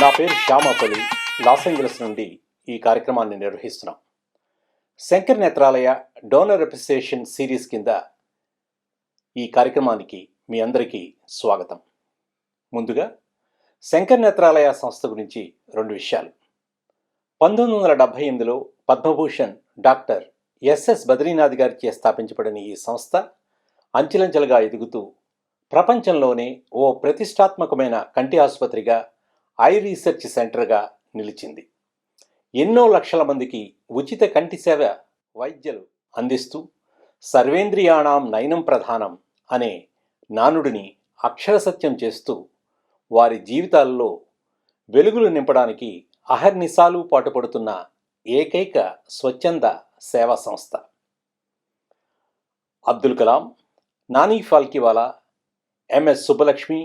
నా పేరు శ్యామపల్లి, Los Angeles నుండి ఈ కార్యక్రమాన్ని నిర్వహిస్తున్నాం. Shankar Netralaya donor appreciation series కింద ఈ కార్యక్రమానికి మీ అందరికీ స్వాగతం. ముందుగా శంకర్ నేత్రాలయ సంస్థ గురించి రెండు విషయాలు. 1978లో పద్మభూషణ్ డాక్టర్ ఎస్ఎస్ బద్రీనాథ్ గారిచే స్థాపించబడిన ఈ సంస్థ అంచెలంచెలుగా ఎదుగుతూ ప్రపంచంలోనే ఓ ప్రతిష్టాత్మకమైన కంటి ఆసుపత్రిగా, ఐ రీసెర్చ్ సెంటర్గా నిలిచింది. ఎన్నో లక్షల మందికి ఉచిత కంటి సేవ వైద్యులు అందిస్తూ సర్వేంద్రియాణం నయనం ప్రధానం అనే నానుడిని అక్షరసత్యం చేస్తూ వారి జీవితాల్లో వెలుగులు నింపడానికి అహర్నిశాలు పాటుపడుతున్న ఏకైక స్వచ్ఛంద సేవా సంస్థ. అబ్దుల్ కలాం, నానీ ఫాల్కివాలా, ఎంఎస్ సుబ్బలక్ష్మి,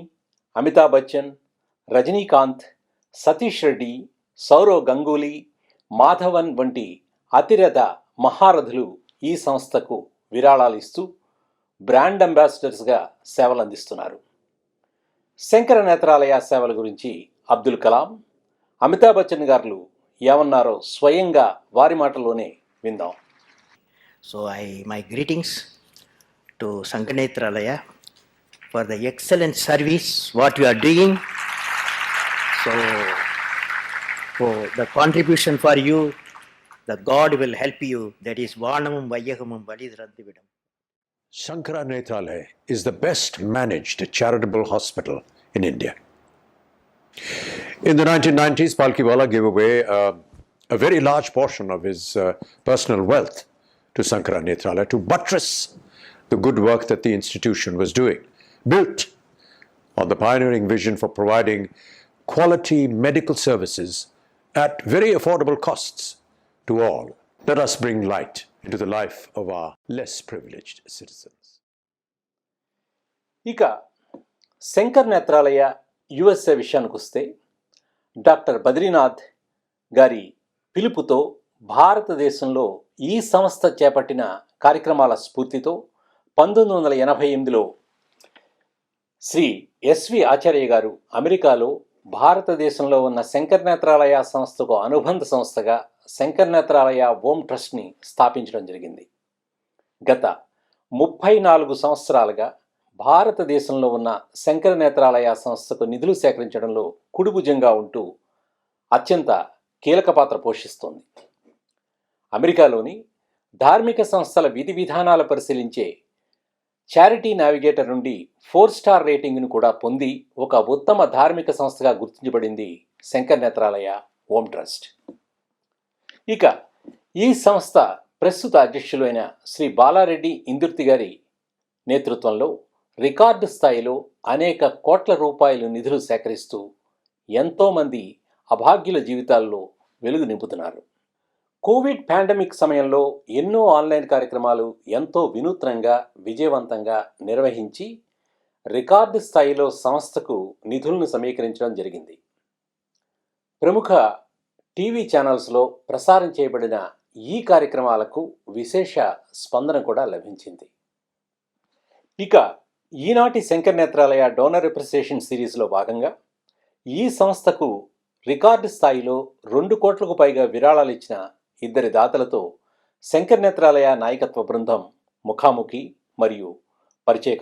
అమితాబ్ బచ్చన్, రజనీకాంత్, సతీష్ రెడ్డి, సౌరవ్ గంగూలీ, మాధవన్ వంటి అతిరథ మహారథులు ఈ సంస్థకు విరాళాలు ఇస్తూ బ్రాండ్ అంబాసిడర్స్గా సేవలు అందిస్తున్నారు. శంకర నేత్రాలయ సేవల గురించి అబ్దుల్ కలాం, అమితాబ్ బచ్చన్ గారు ఏమన్నారో స్వయంగా వారి మాటల్లోనే విందాం. So my greetings to Sankara Nethralaya for the excellent service what you are doing. So for the contribution for you, the God will help you. That is Vanamum Vayagamum Validraddividam. Sankara Nethralaya is the best managed charitable hospital in India. In the 1990s, Palkiwala gave away a very large portion of his personal wealth to Sankara Nethralaya to buttress the good work that the institution was doing, built on the pioneering vision for providing quality medical services at very affordable costs to all. Let us bring light into the life of our less privileged citizens. ఇక Shankar Netralaya USA విషయానికి వస్తే, doctor Badrinath గారి పిలుపుతో భారతదేశంలో ఈ సంస్థ చేపట్టిన కార్యక్రమాల స్ఫూర్తితో 1988లో శ్రీ ఎస్వి ఆచార్య గారు అమెరికాలో భారతదేశంలో ఉన్న శంకర్ నేత్రాలయ సంస్థకు అనుబంధ సంస్థగా శంకర్ నేత్రాలయ ఓం ట్రస్ట్ని స్థాపించడం జరిగింది. గత 34 సంవత్సరాలుగా భారతదేశంలో ఉన్న శంకర నేత్రాలయ సంస్థకు నిధులు సేకరించడంలో కుడిభుజంగా ఉంటూ అత్యంత కీలక పాత్ర పోషిస్తోంది. అమెరికాలోని ధార్మిక సంస్థల విధి విధానాలు పరిశీలించే చారిటీ నావిగేటర్ నుండి 4 స్టార్ రేటింగ్ను కూడా పొంది ఒక ఉత్తమ ధార్మిక సంస్థగా గుర్తించబడింది శంకర్ నేత్రాలయ ఓం ట్రస్ట్. ఇక ఈ సంస్థ ప్రస్తుత అధ్యక్షులైన శ్రీ బాలారెడ్డి ఇందుర్తి గారి నేతృత్వంలో రికార్డు స్థాయిలో అనేక కోట్ల రూపాయలు నిధులు సేకరిస్తూ ఎంతోమంది అభాగ్యుల జీవితాల్లో వెలుగు నింపుతున్నారు. కోవిడ్ పాండమిక్ సమయంలో ఎన్నో ఆన్లైన్ కార్యక్రమాలు ఎంతో వినూత్నంగా, విజయవంతంగా నిర్వహించి రికార్డు స్థాయిలో సంస్థకు నిధులను సమీకరించడం జరిగింది. ప్రముఖ టీవీ ఛానల్స్లో ప్రసారం చేయబడిన ఈ కార్యక్రమాలకు విశేష స్పందన కూడా లభించింది. ఇక ఈనాటి శంకర్ నేత్రాలయ డోనర్ అప్రిసియేషన్ సిరీస్లో భాగంగా ఈ సంస్థకు రికార్డు స్థాయిలో 2 కోట్లకు పైగా విరాళాలు ఇచ్చిన ఇద్దరి దాతలతో శంకర్ నేత్రాలయ నాయకత్వ బృందం ముఖాముఖి మరియు పరిచయ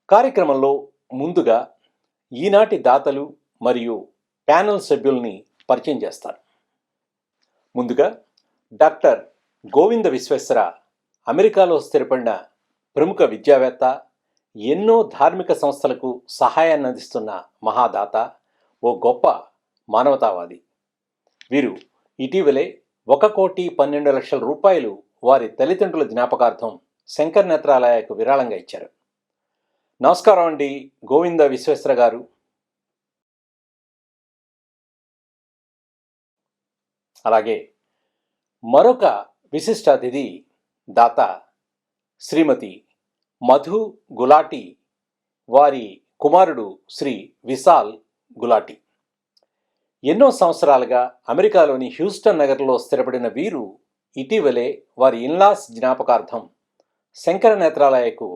కార్యక్రమంలో ముందుగా ఈనాటి దాతలు మరియు ప్యానెల్ సభ్యుల్ని పరిచయం చేస్తారు. ముందుగా డాక్టర్ గోవింద విశ్వేశ్వర, అమెరికాలో స్థిరపడిన ప్రముఖ విద్యావేత్త, ఎన్నో ధార్మిక సంస్థలకు సహాయాన్ని అందిస్తున్న మహాదాత, ఓ గొప్ప మానవతావాది. వీరు ఇటీవలే 1,12,00,000 రూపాయలు వారి తల్లిదండ్రుల జ్ఞాపకార్థం శంకర్ నేత్రాలయకు విరాళంగా ఇచ్చారు. నమస్కారం అండి గోవింద విశ్వేశ్వర గారు. అలాగే మరొక విశిష్ట అతిథి దాత శ్రీమతి మధు గులాటి, వారి కుమారుడు శ్రీ విశాల్ గులాటి. ఎన్నో సంవత్సరాలుగా అమెరికాలోని హ్యూస్టన్ నగర్లో స్థిరపడిన వీరు ఇటీవలే వారి ఇన్లాస్ జ్ఞాపకార్థం శంకర నేత్రాలయకు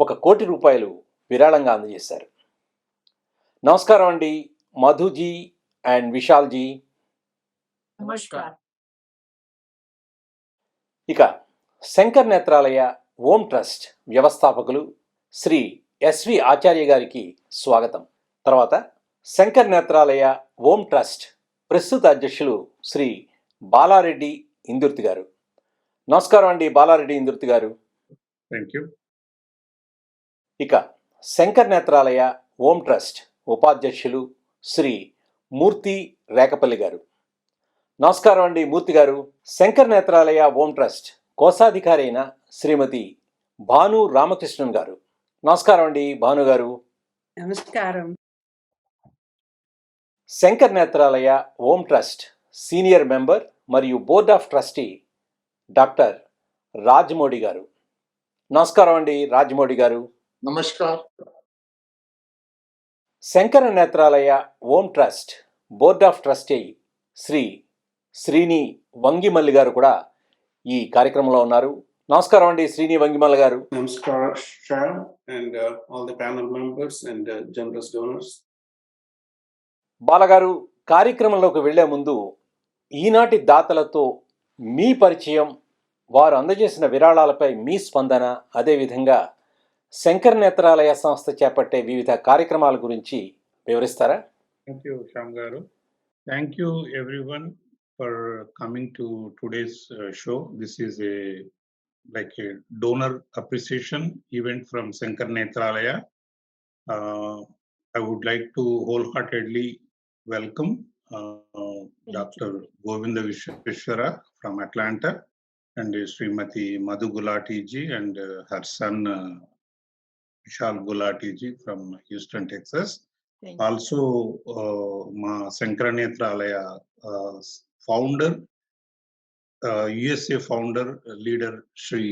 1 కోటి రూపాయలు విరాళంగా అందజేశారు. నమస్కారం అండి మధుజీ అండ్ విశాల్జీ. నమస్కార్. ఇక శంకర్ నేత్రాలయ ఓం ట్రస్ట్ వ్యవస్థాపకులు శ్రీ ఎస్వి ఆచార్య గారికి స్వాగతం. తర్వాత శంకర్ నేత్రాలయ ఓం ట్రస్ట్ ప్రస్తుత అధ్యక్షులు శ్రీ బాలారెడ్డి ఇందుర్తి గారు. నమస్కారం అండి బాలారెడ్డి ఇందుర్తి గారు. Thank you. ఇక శంకర్ నేత్రాలయ ఓం ట్రస్ట్ ఉపాధ్యక్షులు శ్రీ మూర్తి రేకపల్లి గారు. నమస్కారం అండి మూర్తి గారు. శంకర్ నేత్రాలయ ఓం ట్రస్ట్ కోశాధికారి అయిన శ్రీమతి భాను రామకృష్ణన్ గారు. నమస్కారం అండి భాను గారు. నమస్కారం. Sankar Nethralaya Om trust senior member మరియు board of trustee doctor Rajamouli garu. నమస్కారం అండి రాజమౌళి గారు. నమస్కార్. Sankara Nethralaya Om trust board of trustee Shri Srini Vangimalli garu కూడా ఈ కార్యక్రమంలో ఉన్నారు. నమస్కారం అండి శ్రీని వంగిమల్లి గారు. Namaskar, Shah, and all the panel members and generous donors. బాలగారు, కార్యక్రమంలోకి వెళ్లే ముందు ఈనాటి దాతలతో మీ పరిచయం, వారు అందజేసిన విరాళాలపై మీ స్పందన, అదేవిధంగా శంకర్ నేత్రాలయ సంస్థ చేపట్టే వివిధ కార్యక్రమాల గురించి వివరిస్తారా? Thank you, Sham Garu. Thank you, everyone, for coming to today's show. This is a donor appreciation event from Sankara Nethralaya. I would like to wholeheartedly welcome Dr. Govinda Vishweshwara from Atlanta and Srimati Madhu Gulati ji and her son Vishal Gulati ji from Houston, Texas. Also, Ma Sankara Nethralaya founder, USA founder, leader Sri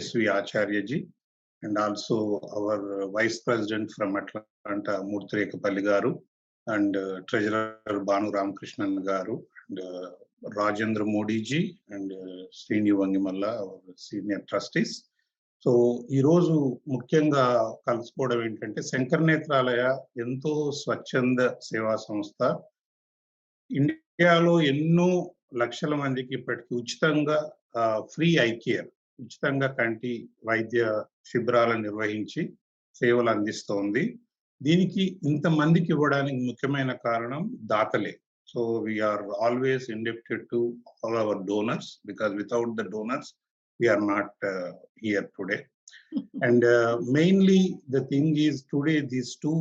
S.V. Acharya ji, and also our vice president from Atlanta, Murthy Rekapalli garu, and treasurer Banu Ramakrishnan garu, and Rajendra Modi ji, and Srini Vangimalla, our senior trustees. So ఈరోజు ముఖ్యంగా కలుసుకోవడం ఏంటంటే శంకర్ నేత్రాలయ ఎంతో స్వచ్ఛంద సేవా సంస్థ. ఇండియాలో ఎన్నో లక్షల మందికి ఇప్పటికీ ఉచితంగా ఫ్రీ ఐ కేర్, ఉచితంగా కంటి వైద్య శిబిరాలను నిర్వహించి సేవలు అందిస్తోంది. దీనికి ఇంతమందికి ఇవ్వడానికి ముఖ్యమైన కారణం దాతలే. So we are always indebted to all our donors because without the donors we are not here today. And mainly the thing is today these two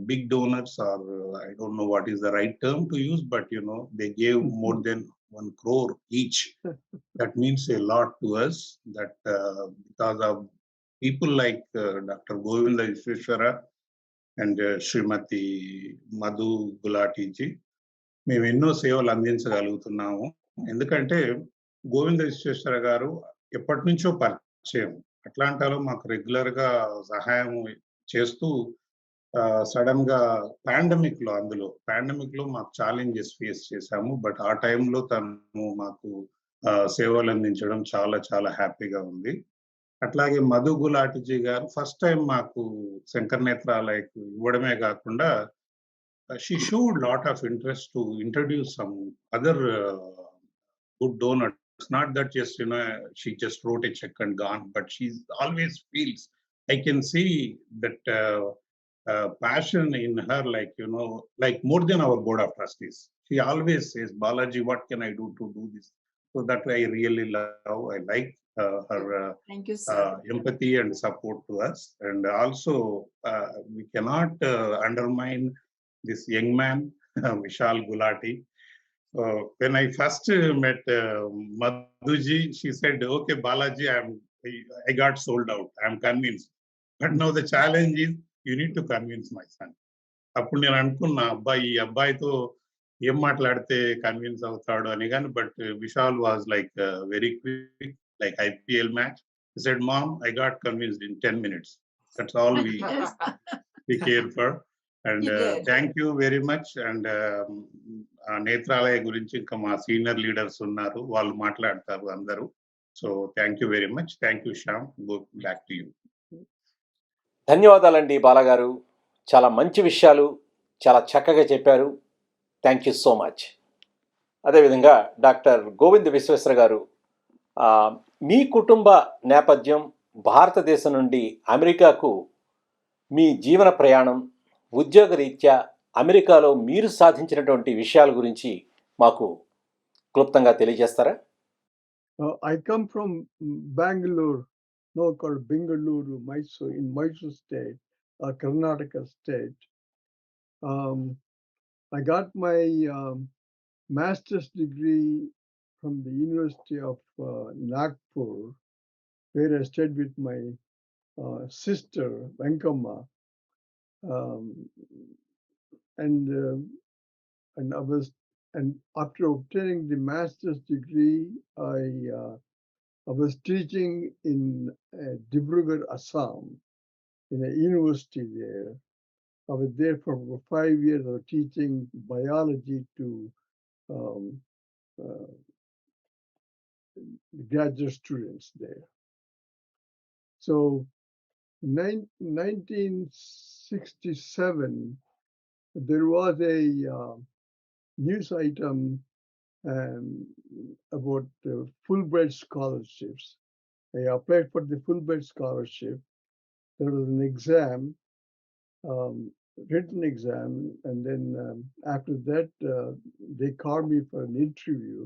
big donors are, I don't know what is the right term to use, but you know, they gave more than 1 crore each. That means a lot to us, that because of people like Dr. Govinda Vishweshwara and Srimati Madhu Gulati ji, మేము ఎన్నో సేవలు అందించగలుగుతున్నాము. ఎందుకంటే గోవింద విశ్వేశ్వర గారు ఎప్పటి నుంచో పరిచయం, అట్లాంటాలో మాకు regular గా సహాయం చేస్తూ సడన్ గా పాండమిక్ లో మాకు ఛాలెంజెస్ ఫేస్ చేశాము. బట్ ఆ టైంలో తను మాకు సేవలు అందించడం చాలా చాలా హ్యాపీగా ఉంది. అట్లాగే మధు గులాటిజీ గారు ఫస్ట్ టైం మాకు శంకర్ నేత్రాలయకు ఇవ్వడమే కాకుండా she showed lot of interest to introduce some other good donors. It's not that just, you know, she just wrote a check and gone, but she always feels, I can see that passion in her, like, you know, like more than our board of trustees. She always says, Balaji, what can I do to do this? So that I really love, I like her Thank you, sir. empathy and support to us. And also, we cannot undermine this young man, Vishal Gulati. When I first met Madhuji, she said, okay, Balaji, I got sold out. I'm convinced. But now the challenge is, you need to convince my son. అప్పుడు నేను అనుకున్నా, ఈ అబ్బాయితో ఏం మాట్లాడితే convince అవుతాడు అని. కానీ but Vishal was like very quick, like IPL match. He said, Mom, I got convinced in 10 minutes. That's all we cared for. And thank you very much. And Netralaya గురించి ఇంకా మా సీనియర్ లీడర్స్ ఉన్నారు, వాళ్ళు మాట్లాడతారు అందరూ. So thank you very much. Thank you Shyam. Go back to you. ధన్యవాదాలండి బాలగారు. చాలా మంచి విషయాలు చాలా చక్కగా చెప్పారు. Thank you so much. అదేవిధంగా డాక్టర్ గోవింద్ విశ్వేశ్వర గారు, ఆ, మీ కుటుంబ నేపథ్యం, భారతదేశం నుండి అమెరికాకు మీ జీవన ప్రయాణం, ఉద్యోగరీత్యా అమెరికాలో మీరు సాధించినటువంటి విషయాల గురించి మాకు క్లుప్తంగా తెలియజేస్తారా? I come from Bangalore, no, called Bengaluru, Mysore, in Mysore state, Karnataka state. I got my master's degree from the University of Nagpur, where I stayed with my sister, Venkama. And I was, and after obtaining the master's degree, I was teaching in Dibrugarh, Assam, in a university there. I was there for 5 years of teaching biology to graduate students there. So, in 1967, there was a news item about Fulbright scholarships. I applied for the Fulbright scholarship. There was an exam, written exam, and then after that, they called me for an interview.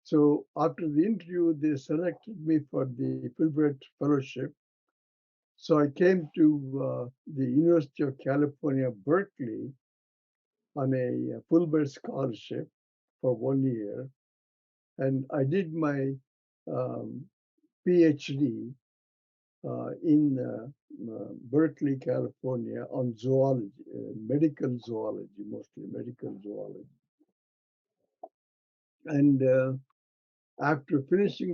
So after the interview, they selected me for the Fulbright fellowship. So I came to the University of California, Berkeley, on a Fulbright scholarship for 1 year. And I did my PhD in Berkeley, California, on zoology, medical zoology, mostly medical zoology. And after finishing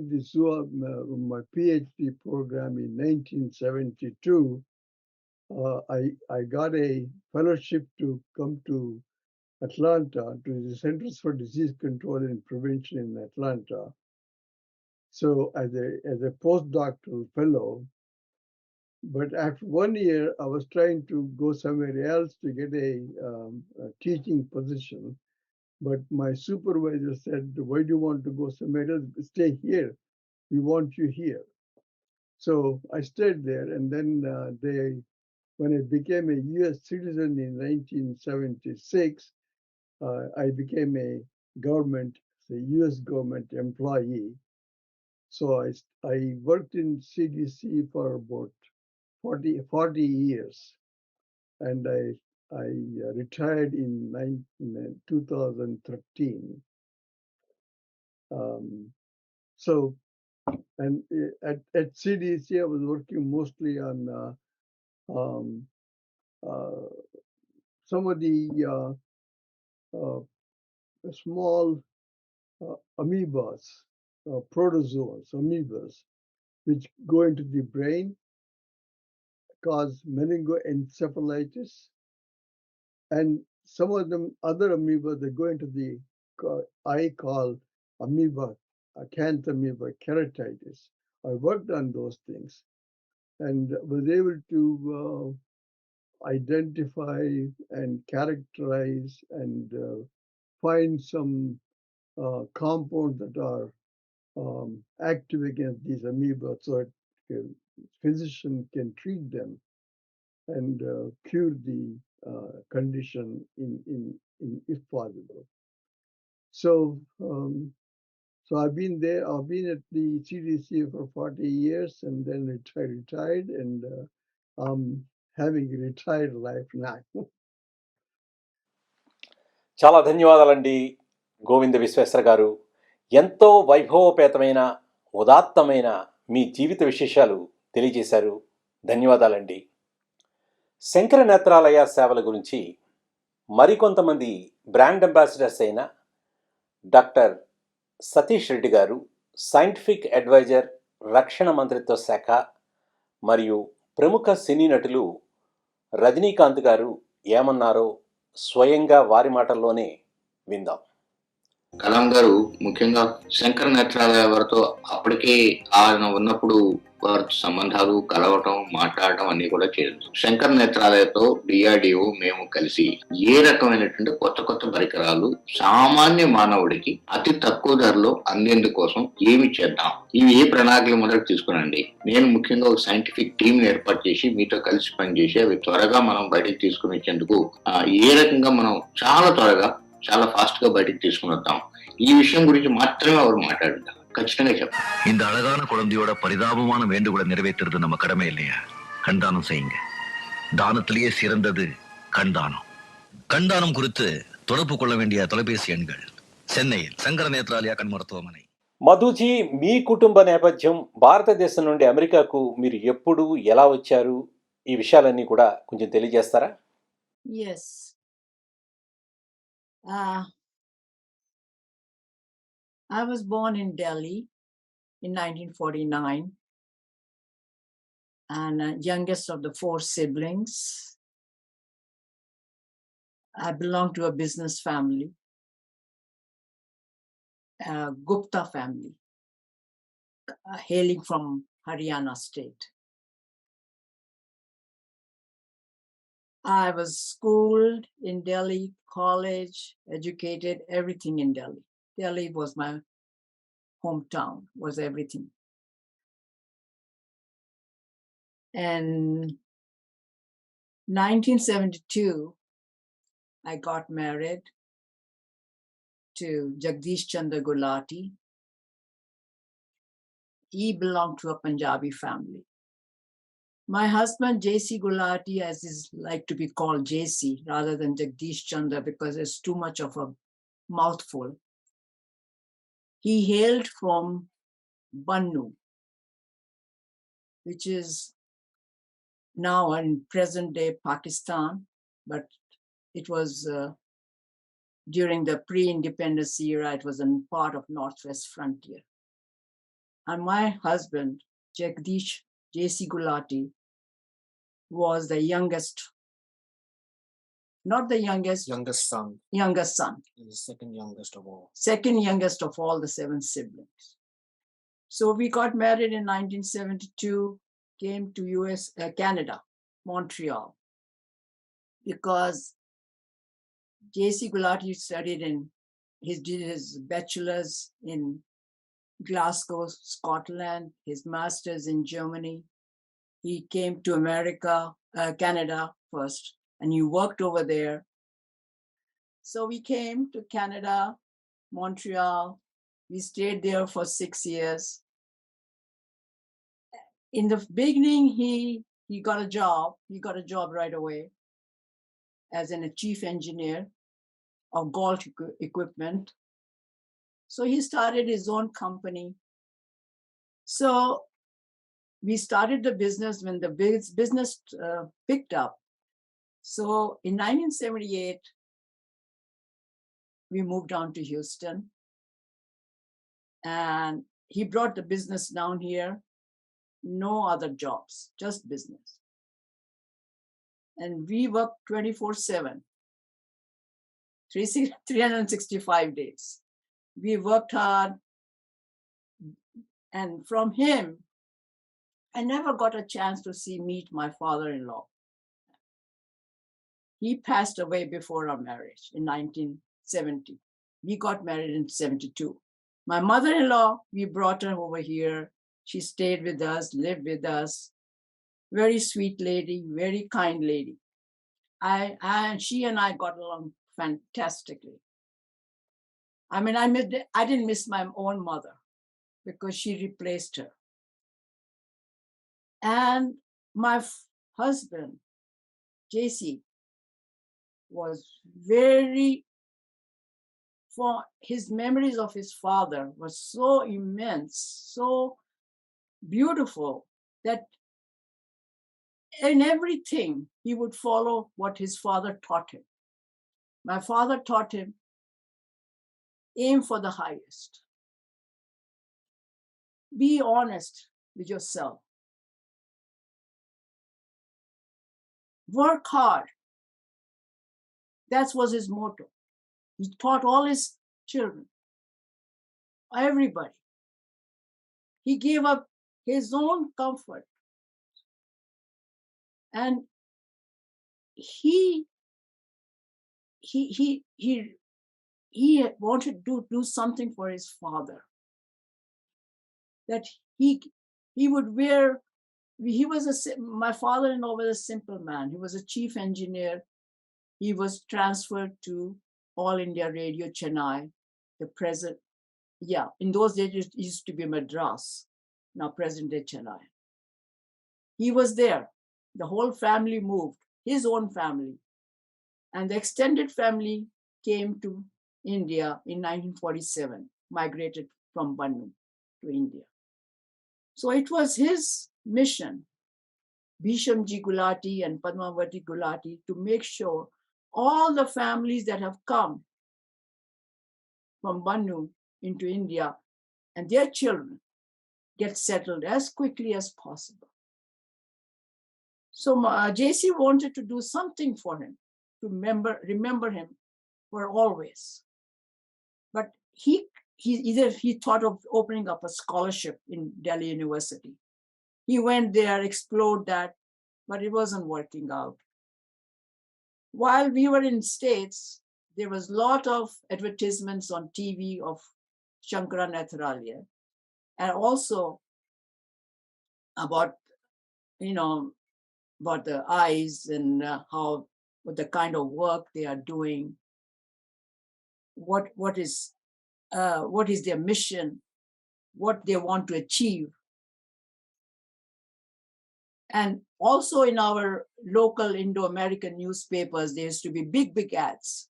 my PhD program in 1972, I got a fellowship to come to Atlanta, to the Centers for Disease Control and Prevention in Atlanta. So as a postdoctoral fellow, but after 1 year, I was trying to go somewhere else to get a teaching position. But my supervisor said, "Why do you want to go somewhere else? Stay here. We want you here." So I stayed there, and then when I became a U.S. citizen in 1976, I became a U.S. government employee. So I worked in CDC for about 40 years, and I retired in 2013. So, and at CDC, I was working mostly on some of the small amoebas, protozoans, amoebas, which go into the brain, cause meningoencephalitis, and some of them other amoeba that go into the eye called amoeba, acanthamoeba keratitis. I worked on those things and was able to identify and characterize and find some compounds that are active against these amoeba, so a physician can treat them and cure the condition in if possible. So I've been there. I've been at the CDC for 40 years, and then retired, and I'm having a retired life now. చాలా ధన్యవాదాలండి గోవింద విశ్వేశ్వర గారు. ఎంతో వైభవోపేతమైన ఉదాత్తమైన మీ జీవిత విశేషాలు తెలియజేశారు. ధన్యవాదాలండి. శంకర నేత్రాలయ సేవల గురించి మరికొంతమంది బ్రాండ్ అంబాసిడర్స్ అయిన డాక్టర్ సతీష్ రెడ్డి గారు, సైంటిఫిక్ అడ్వైజర్, రక్షణ మంత్రిత్వ శాఖ, మరియు ప్రముఖ సినీ నటులు రజనీకాంత్ గారు ఏమన్నారో స్వయంగా వారి మాటల్లోనే విందాం. కలాం గారు ముఖ్యంగా శంకర నేత్రాలయ వారితో అప్పటికే ఆయన ఉన్నప్పుడు వారి సంబంధాలు కలవటం మాట్లాడటం అన్ని కూడా చేయదు. శంకర నేత్రాలయతో డిఆర్డిఓ మేము కలిసి ఏ రకమైనటువంటి కొత్త కొత్త పరికరాలు సామాన్య మానవుడికి అతి తక్కువ ధరలో అందేందుకోసం ఏమి చేద్దాం, ఇవి ఏ ప్రణాళికలు మొదలు తీసుకునండి. నేను ముఖ్యంగా ఒక సైంటిఫిక్ టీమ్ ఏర్పాటు చేసి మీతో కలిసి పనిచేసి అవి త్వరగా మనం బయటకు తీసుకుని వచ్చేందుకు ఏ రకంగా మనం చాలా త్వరగా చాలా ఫాస్ట్ గా బయటకు తీసుకుని వద్దాం, ఈ విషయం గురించి మాత్రమే அவர் మాట్లాడుతారు. ఖచ్చితంగా చెప్పండి. இந்த அழகான குழந்தையோட பரிதாபமான வேண்டுகோளை நிறைவேற்றுறது நம்ம கடமை இல்லையா? கண்தானம் செய்யுங்க. தானத்திலேயே சிறந்தது கண்தானம். கண்தானம் குறித்து தொடர்பு கொள்ள வேண்டிய தொலைபேசி எண்கள் சென்னையில் சங்கர நேத்ராலயா கண் மருத்துவமனை. మధుజీ, మీ కుటుంబ నేపథ్యం, భారతదేశం నుండి అమెరికాకు మీరు ఎప్పుడు ఎలా వచ్చారు, ఈ విషయాలన్నీ కూడా కొంచెం తెలియజేస్తారా? Yes. I was born in Delhi in 1949 and youngest of the 4 siblings. I belong to a business family, a Gupta family, hailing from Haryana state. I was schooled in Delhi, college, educated, everything in Delhi. Delhi was my hometown, was everything. And 1972, I got married to Jagdish Chandra Gulati. He belonged to a Punjabi family. My husband, J.C. Gulati, as is like to be called J.C. rather than Jagdish Chandra because it's too much of a mouthful. He hailed from Bannu, which is now in present day Pakistan, but it was during the pre-independence era, it was a part of Northwest frontier. And my husband, Jagdish J.C. Gulati, was the youngest, not the youngest, Youngest son. youngest son, He's the second youngest of all. second youngest of all the 7 siblings. So we got married in 1972, came to Canada, Montreal, because J.C. Gulati studied did his bachelor's in Glasgow, Scotland, his master's in Germany. He came to Canada first, and he worked over there. So we came to Canada, Montreal. We stayed there for 6 years. In the beginning, he got a job. He got a job right away as a chief engineer of golf equipment. So he started his own company. So we started the business when the business picked up. So in 1978, we moved down to Houston, and he brought the business down here. No other jobs, just business. And we worked 24/7, 365 days. We worked hard. And from him, I never got a chance to meet my father-in-law. He passed away before our marriage in 1970. We got married in 72. My mother-in-law, we brought her over here. She stayed with us, lived with us. Very sweet lady, very kind lady. She and I got along fantastically. I mean, I didn't miss my own mother because she replaced her. And my husband, JC, was for his memories of his father was so immense, so beautiful, that in everything he would follow what his father taught him. My father taught him, aim for the highest. Be honest with yourself. Work hard. That was his motto. He taught all his children, everybody. He gave up his own comfort. And he wanted to do something for his father. That he would wear. My father-in-law was a simple man. He was a chief engineer. He was transferred to All India Radio Chennai, the present. Yeah, in those days it used to be Madras, now present day Chennai. He was there. The whole family moved, his own family. And the extended family came to India in 1947, migrated from Bannu to India. So it was his mission, Bhishamji Gulati and Padmavati Gulati, to make sure all the families that have come from Bannu into India and their children get settled as quickly as possible. So JC wanted to do something for him, to remember him for always. But he thought of opening up a scholarship in Delhi University. He went there, explored that, but it wasn't working out. While we were in States, there was a lot of advertisements on TV of Sankara Nethralaya, and also about, about the eyes and what the kind of work they are doing, what is their mission, what they want to achieve. And also in our local Indo-American newspapers, there used to be big ads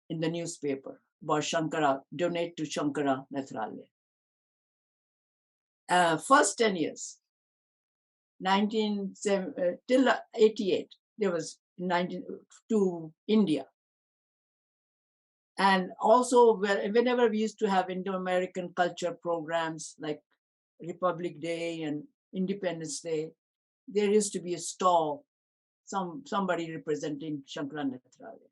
in the newspaper about Shankara, donate to Sankara Nethralaya. First 10 years, till 88, there was to India. And also whenever we used to have Indo-American culture programs like Republic Day and Independence Day, there used to be a stall, somebody representing Sankara Nethralaya.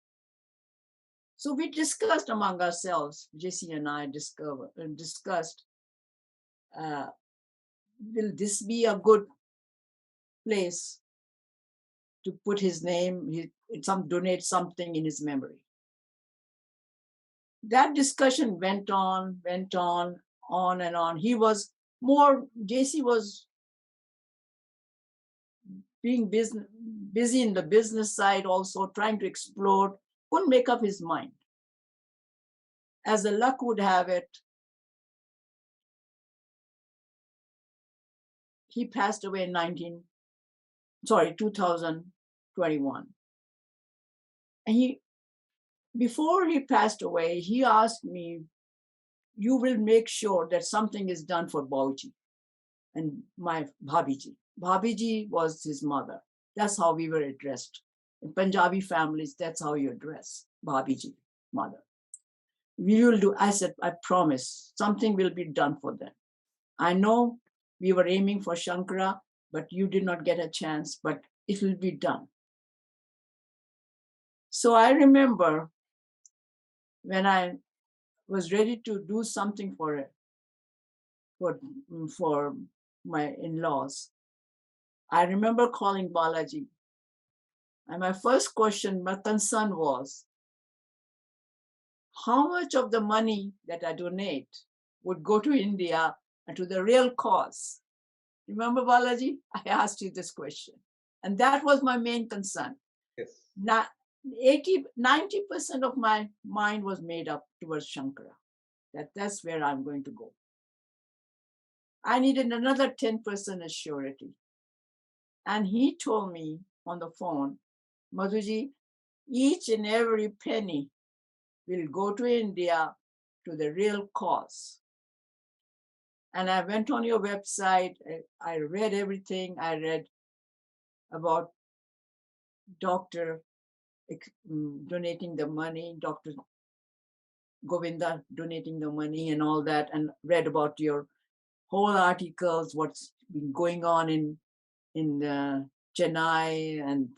So we discussed among ourselves, JC and I discussed, will this be a good place to put his name, donate something in his memory? That discussion went on and on. JC was being busy in the business side, also trying to explore, couldn't make up his mind. As the luck would have it, he passed away in 2021. And before he passed away, he asked me, you will make sure that something is done for Bauji and my Bhabiji. Bhabiji was his mother. That's how we were addressed. In Punjabi families, that's how you address Bhabiji, mother. We will do, I said, I promise, something will be done for them. I know we were aiming for Shankara, but you did not get a chance, but it will be done. So I remember when I was ready to do something for it, for my in-laws, I remember calling Balaji. And my first question, my concern was, how much of the money that I donate would go to India and to the real cause? Remember, Balaji? I asked you this question. And that was my main concern. Yes. 90% of my mind was made up towards Shankara. That's where I'm going to go. I needed another 10% as surety. And he told me on the phone, Madhuji, each and every penny will go to India to the real cause. And I went on your website, I read everything. I read about doctor donating the money, Dr. Govinda donating the money and all that, and read about your whole articles, what's been going on in Chennai and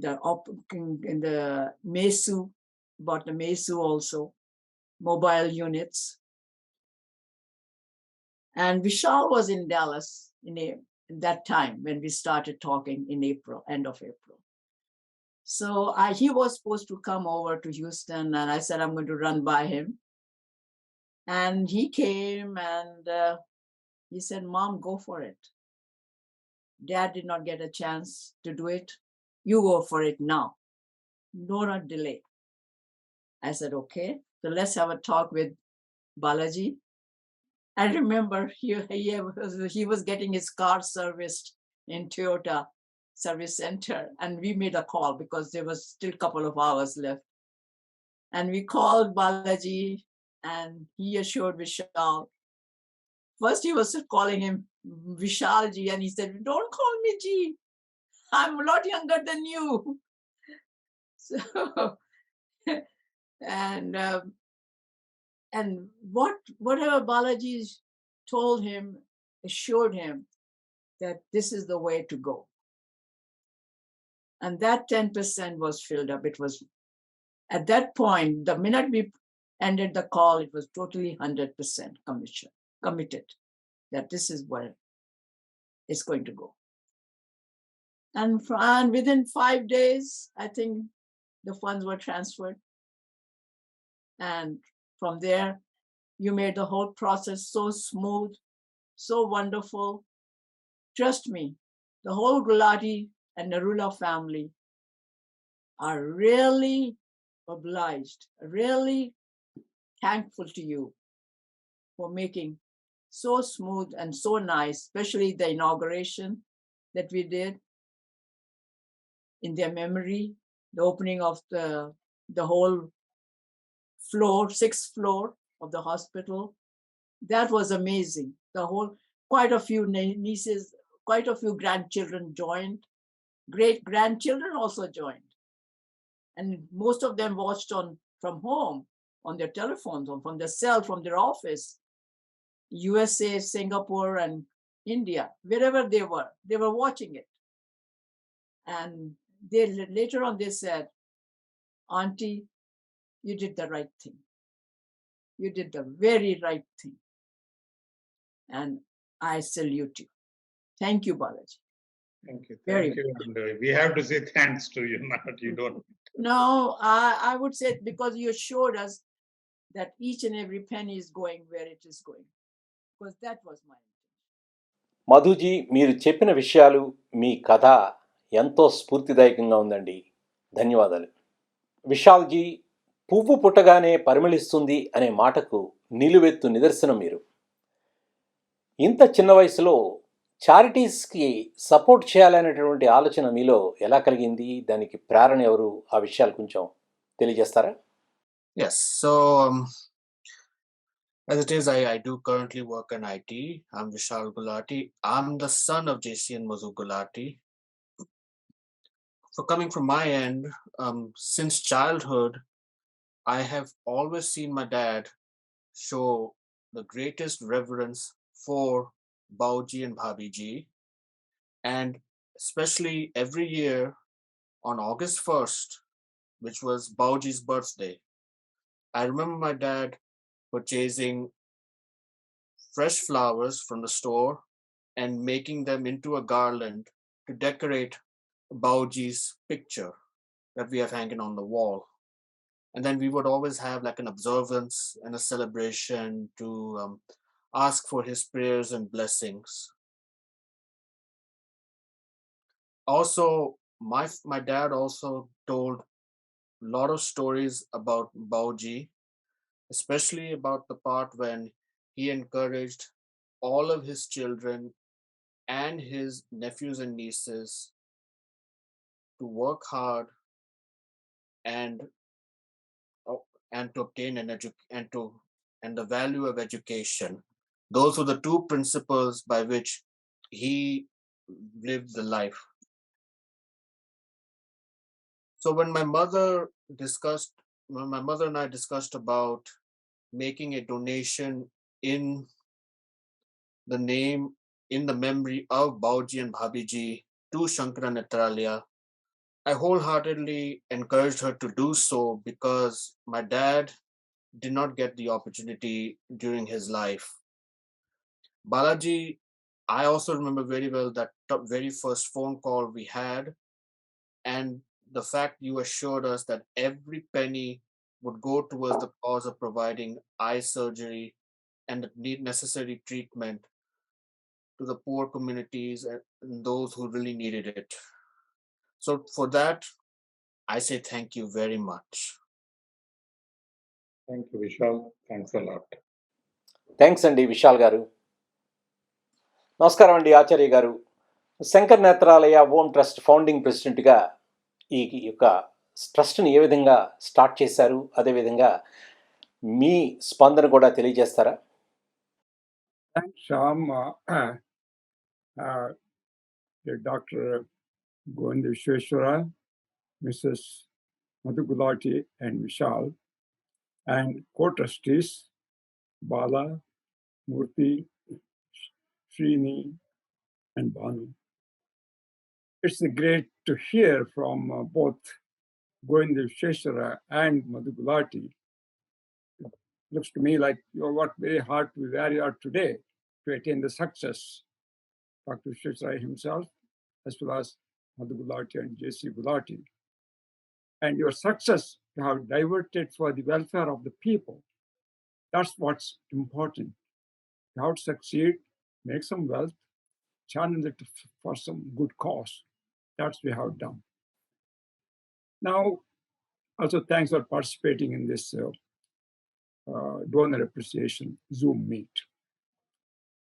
in the MESU, about the MESU also, mobile units. And Vishal was in Dallas in that time when we started talking in April, end of April. So he was supposed to come over to Houston, and I said I'm going to run by him. And he came, and he said, "Mom, go for it. Dad did not get a chance to do it. You go for it now. No, not delay." I said, "Okay, so let's have a talk with Balaji." I remember he was getting his car serviced in Toyota Service Center, and we made a call because there was still a couple of hours left. And we called Balaji, and he assured Vishal. First, he was calling him Vishalji, and he said, "Don't call me G. I'm a lot younger than you." So, and whatever Balaji told him, assured him that this is the way to go. And that 10% was filled up. It was, at that point, the minute we ended the call, it was totally 100% committed that this is where it's going to go. And within 5 days, I think the funds were transferred. And from there, you made the whole process so smooth, so wonderful. Trust me, the whole Gulati and Narula family are really obliged, really thankful to you for making so smooth and so nice, especially the inauguration that we did in their memory, the opening of the whole floor, 6th floor of the hospital. That was amazing. Quite a few nieces, quite a few grandchildren joined. Great grandchildren also joined. And most of them watched from home, on their telephones, or from their cell, from their office. USA, Singapore, and India, wherever they were watching it. And later on they said, "Auntie, you did the right thing. You did the very right thing. And I salute you. Thank you, Balaji." Thank you. Very Thank you. And we have to say thanks to you, not you don't. No, I would say because you showed us that each and every penny is going where it is going. Because that was my intention. మధుజీ, మీరు చెప్పిన విషయాలు, మీ కథ ఎంతో స్ఫూర్తిదాయకంగా ఉందండి. ధన్యవాదాలు. విశాల్జీ, పువ్వు పుట్టగానే పరిమళిస్తుంది అనే మాటకు నిలువెత్తు నిదర్శనం మీరు. ఇంత చిన్న వయసులో చారిటీస్కి సపోర్ట్ చేయాలనేటువంటి ఆలోచన మీలో ఎలా కలిగింది? దానికి ప్రేరణ ఎవరు? ఆ విషయాలు కొంచెం తెలియజేస్తారా? Yes. So, as it is, I do currently work in IT. I'm Vishal Gulati. I'm the son of JC and Madhu Gulati. So, coming from my end, since childhood, I have always seen my dad show the greatest reverence for Bauji and Bhabiji. And especially every year on August 1st, which was Bauji's birthday, I remember my dad purchasing fresh flowers from the store and making them into a garland to decorate Bauji's picture that we have hanging on the wall. And then we would always have like an observance and a celebration to ask for his prayers and blessings. Also, my dad also told a lot of stories about Bauji, especially about the part when he encouraged all of his children and his nephews and nieces to work hard and to obtain and the value of education. Those were the two principles by which he lived the life. So when my mother and I discussed about making a donation in the memory of Bauji and Bhabiji to Sankara Nethralaya, I wholeheartedly encouraged her to do so because my dad did not get the opportunity during his life. Balaji, I also remember very well that very first phone call we had, and the fact you assured us that every penny would go towards the cause of providing eye surgery and the necessary treatment to the poor communities and those who really needed it. So for that, I say thank you very much. Thank you, Vishal. Thanks a lot. Thanks అండి విశాల్ గారు. నమస్కారం అండి ఆచార్య గారు. Shankar Nethralaya Om trust founding ప్రెసిడెంట్గా ఈ యొక్క ట్రస్ట్ని ఏ విధంగా start చేశారు, అదేవిధంగా మీ స్పందన కూడా తెలియజేస్తారా? Thanks, Shyam. Dr. Govinda Vishweshwara, Mrs. Madhu Gulati and Vishal, and co-trustees Bala, Murthy, Srini, and Banu. It's great to hear from both Govinda Vishweshwara and Madhu Gulati. It looks to me like you worked very hard to where you are today to attain the success. Dr. Vishweshwara himself, as well as Madhu Gulati and J.C. Gulati. And your success you have diverted for the welfare of the people. That's what's important. You have to succeed, make some wealth, channel it for some good cause. That's what we have done. Now, also thanks for participating in this donor appreciation Zoom meet.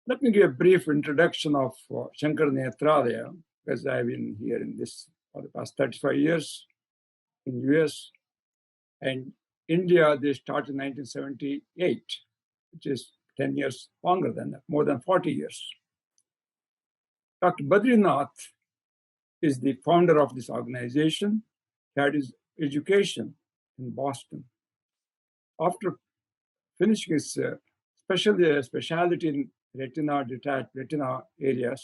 Let me give a brief introduction of Sankara Nethralaya, because I've been here in this for the past 35 years in US. And India, they started in 1978, which is 10 years longer than that, more than 40 years. Dr. Badrinath is the founder of this organization. He had his education in Boston. After finishing his specialty in retina, detached retina areas,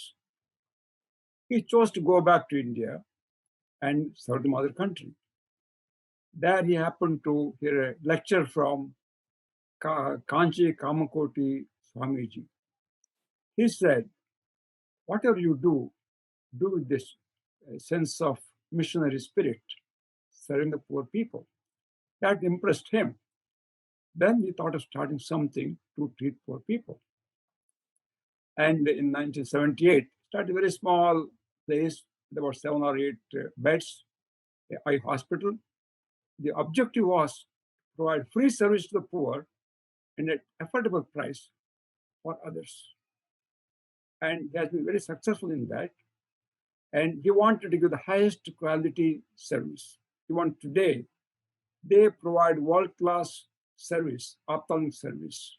he chose to go back to India and serve the mother country. There he happened to hear a lecture from Kanchi Kamakoti Swamiji. He said, whatever you do with this sense of missionary spirit, serving the poor people. That impressed him. Then he thought of starting something to treat poor people. And in 1978, started a very small place, about 7 or 8 beds, an eye hospital. The objective was to provide free service to the poor and at affordable price for others. And he has been very successful in that. And he wanted to give the highest quality service. He wants today, they provide world-class service, ophthalmic service.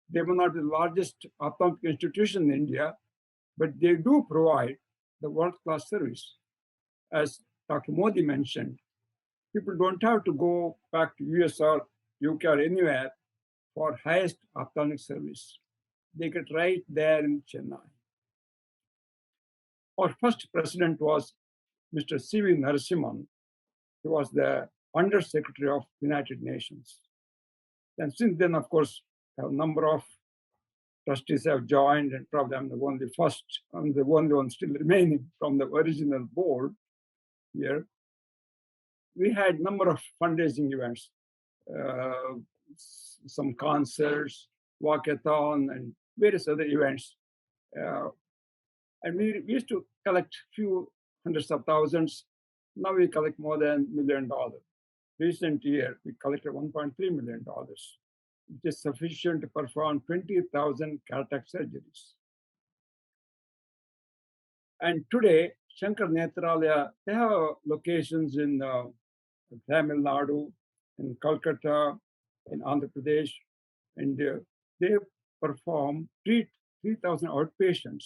They may not be the largest ophthalmic institution in India, but they do provide the world-class service. As Dr. Modi mentioned, people don't have to go back to US or UK or anywhere for highest ophthalmic service. They get right there in Chennai. Our first president was Mr. C.V. Narasimhan. He was the Undersecretary of United Nations. And since then, of course, a number of trustees have joined, and probably I'm the only one still remaining from the original board here. We had a number of fundraising events, some concerts, walkathon, and various other events. And we used to collect few hundreds of thousands. Now we collect more than $1 million. Recent year, we collected $1.3 million, which is sufficient to perform 20,000 cataract surgeries. And today, Sankara Nethralaya, they have locations in Tamil Nadu, in Kolkata, in Andhra Pradesh, and they treat 3,000 outpatients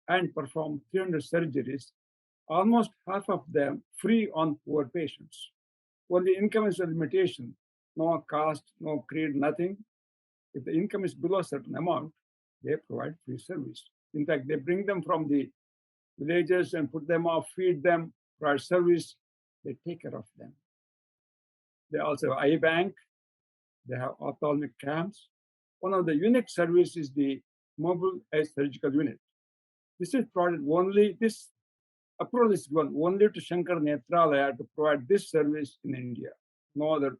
and perform 300 surgeries, almost half of them free on poor patients. Only income is a limitation, no caste, no creed, nothing. If the income is below a certain amount, they provide free service. In fact, they bring them from the villages and put them off, feed them, provide service, they take care of them. They also have eye bank, they have ophthalmic camps. One of the unique services is the mobile eye surgical unit. This is provided only, this approval is given only to Sankara Nethralaya to provide this service in India. No other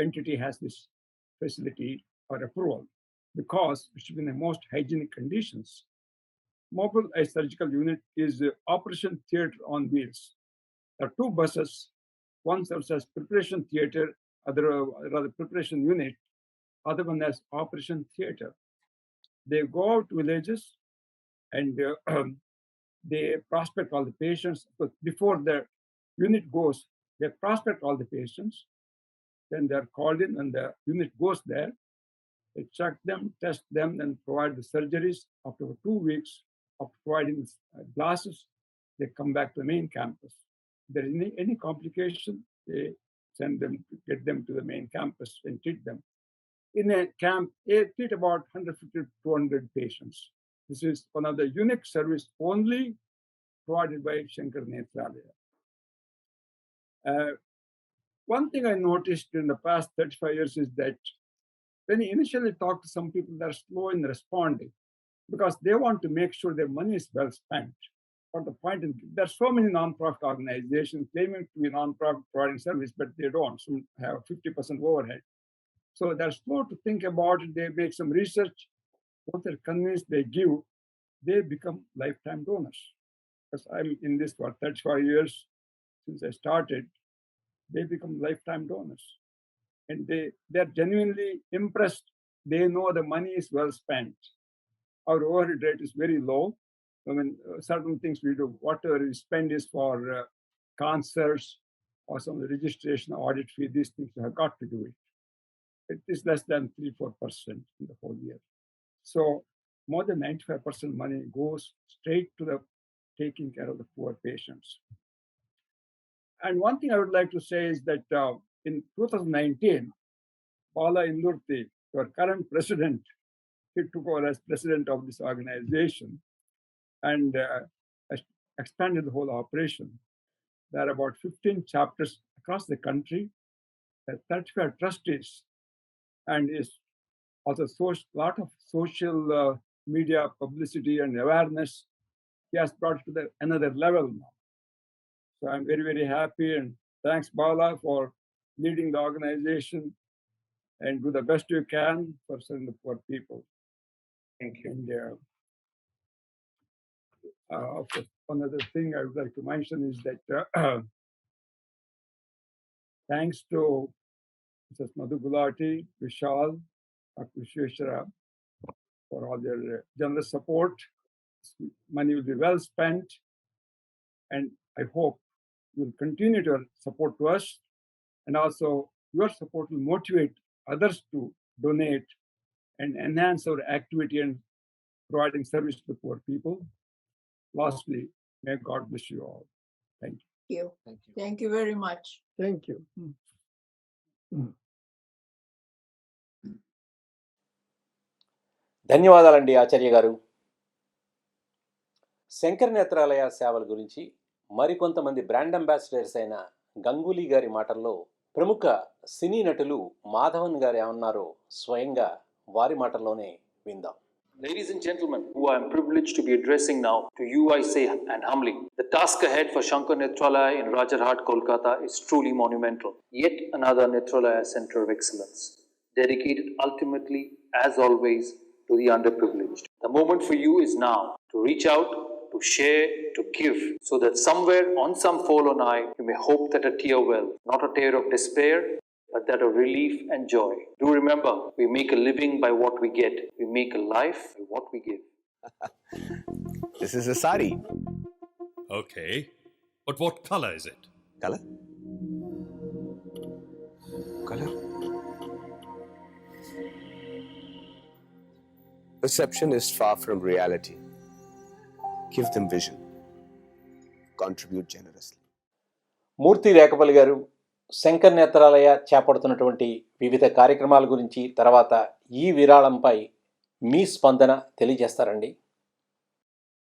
entity has this facility or approval because it should be in the most hygienic conditions. Mobile eye surgical unit is the operation theater on wheels. There are two buses. One serves as preparation theater, other rather preparation unit, other one as operation theater. They go out to villages and they prospect all the patients. But before the unit goes, they prospect all the patients. Then they're called in and the unit goes there. They check them, test them, and provide the surgeries. After 2 weeks of providing glasses, they come back to the main campus. If there is any complication, they send them, get them to the main campus and treat them. In a camp, they treat about 150 to 200 patients. This is one of the unique service only provided by Sankara Nethralaya. One thing I noticed in the past 35 years is that when you initially talk to some people, they're slow in responding because they want to make sure their money is well spent. But the point is, there are so many nonprofit organizations claiming to be nonprofit providing service, but they don't. Some have 50% overhead. So they're slow to think about it. They make some research. Once they're convinced, they give, they become lifetime donors. Because I'm in this for 35 years since I started, they become lifetime donors. And they're genuinely impressed. They know the money is well spent. Our overhead rate is very low. I mean, certain things we do, whatever we spend is for concerts or some registration, audit fee, these things we have got to do it. It is less than 3-4% in the whole year. So more than 95% money goes straight to the taking care of the poor patients. And one thing I would like to say is that in 2019, Bala Indurti, our current president, he took over as president of this organization and expanded the whole operation. There are about 15 chapters across the country, 35 trustees, and is also a lot of social media publicity and awareness. He has brought it to another level now. So I'm very, very happy, and thanks, Bala, for leading the organization and do the best you can for serving the poor people. Thank you. And one other thing I would like to mention is that thanks to Mrs. Madhu Gulati, Vishal, Vishweshwara for all their generous support. Money will be well spent, and I hope you will continue to support to us, and also your support will motivate others to donate and enhance our activity and providing service to the poor people. Lastly, may God bless you all. Thank you. Thank you. Thank you very much. Thank you. ధన్యవాదాలండి ఆచార్య గారు. శంకర నేత్రాలయ సేవల గురించి మరికొంతమంది brand ambassadors అయిన గంగూలీ గారి మాటల్లో ప్రముఖ సినీ నటులు మాధవన్ గారు ఏమన్నారో స్వయంగా వారి మాటల్లోనే విందాం. Ladies and gentlemen, who I am privileged to be addressing now, to you I say and humbly, the task ahead for Sankara Nethralaya in Rajarhat, Kolkata is truly monumental. Yet another Nethralaya Center of Excellence, dedicated ultimately, as always, to the underprivileged. The moment for you is now to reach out, to share, to give, so that somewhere on some fallen eye, you may hope that a tear well, not a tear of despair, but that of relief and joy. Do remember, we make a living by what we get. We make a life by what we give. This is a sari. Okay, but what color is it? Color? Color? Perception is far from reality. Give them vision. Contribute generously. మూర్తి రేఖపల్లి గారు శంకర నేత్రాలయ చేపడుతున్నటువంటి వివిధ కార్యక్రమాల గురించి, తర్వాత ఈ విరాళంపై మీ స్పందన తెలియజేస్తారండి.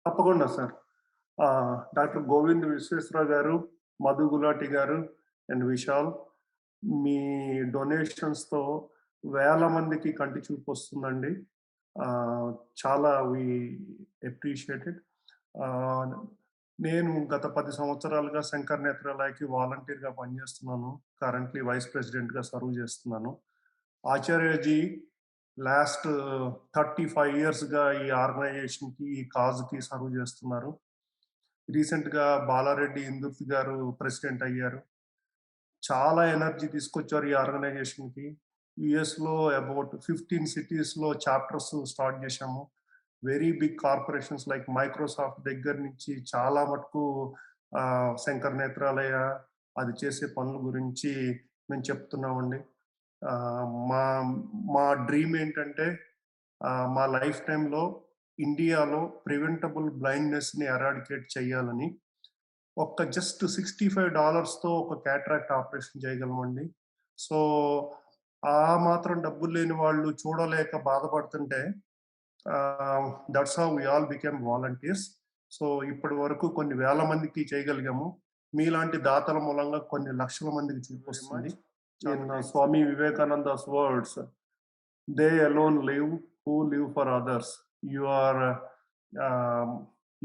తప్పకుండా sir. Doctor Govind Visweswara Rao గారు, మధు గులాటి గారు అండ్ విశాల్, మీ డొనేషన్స్తో వేల మందికి కంటి చూపు వస్తుందండి. చాలా వి అప్రిషియేటెడ్. నేను గత 10 సంవత్సరాలుగా శంకర్ నేత్రాలయకి వాలంటీర్గా పనిచేస్తున్నాను. కరెంట్లీ వైస్ ప్రెసిడెంట్గా సర్వ్ చేస్తున్నాను. ఆచార్యజీ లాస్ట్ 35 ఇయర్స్గా ఈ ఆర్గనైజేషన్కి, ఈ కాజ్కి సర్వ్ చేస్తున్నారు. రీసెంట్గా బాలారెడ్డి ఇందుర్తి గారు ప్రెసిడెంట్ అయ్యారు. చాలా ఎనర్జీ తీసుకొచ్చారు ఈ ఆర్గనైజేషన్కి. యుఎస్లో అబౌట్ 15 సిటీస్లో చాప్టర్స్ స్టార్ట్ చేశాము. Very big corporations like Microsoft దగ్గర నుంచి చాలా మటుకు శంకర్ నేత్రాలయ అది చేసే పనుల గురించి మేము చెప్తున్నామండి. మా మా డ్రీమ్ ఏంటంటే మా లైఫ్ టైంలో ఇండియాలో ప్రివెంటబుల్ బ్లైండ్నెస్ని ఎరాడికేట్ చేయాలని. ఒక్క జస్ట్ $65తో ఒక క్యాట్రాక్ట్ ఆపరేషన్ చేయగలమండి. సో ఆ మాత్రం డబ్బులు లేని వాళ్ళు చూడలేక బాధపడుతుంటే that's how we all became volunteers. So ఇప్పటి వరకు కొన్ని వేల మందికి చేయగలిగాము. మీలాంటి దాతల మూలంగా కొన్ని లక్షల మందికి చూపిస్తుంది. In Swami Vivekananda's words, they alone live who live for others. You are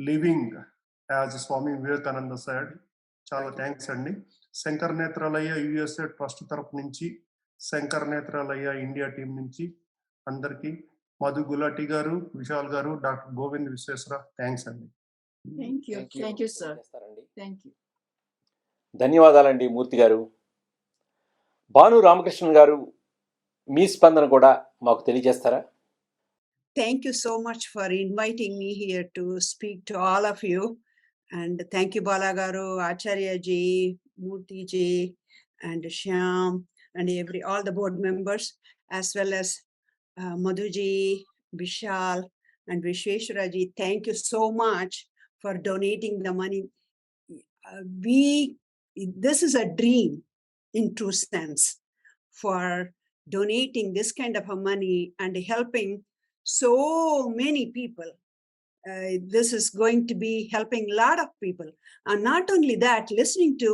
living as Swami Vivekananda said. చాలా థ్యాంక్స్ అండి. శంకర్ నేత్రాలయ యుఎస్ఏ ట్రస్ట్ తరపు నుంచి, శంకర్ నేత్రాలయ ఇండియా టీం నుంచి అందరికీ, మధు గులాటి గారు, విశాల్ గారు, డాక్టర్ గోవింద్ విశ్వేశ్వర, థ్యాంక్స్ అండి. Thank you sir. Thank you. ధన్యవాదాలండి మూర్తి గారు. భాను రామకృష్ణన్ గారు, మీ స్పందన కూడా మాకు తెలియజేస్తారా? Thank you so much for inviting me here to speak to all of you. And thank you, Balagaru, Acharya ji, Murthy ji, and Shyam, and all the board members, as well as Madhu ji, Vishal, and Vishweshwara ji. Thank you so much for donating the money. This is a dream in true sense, for donating this kind of a money and helping so many people. This is going to be helping a lot of people. And not only that, listening to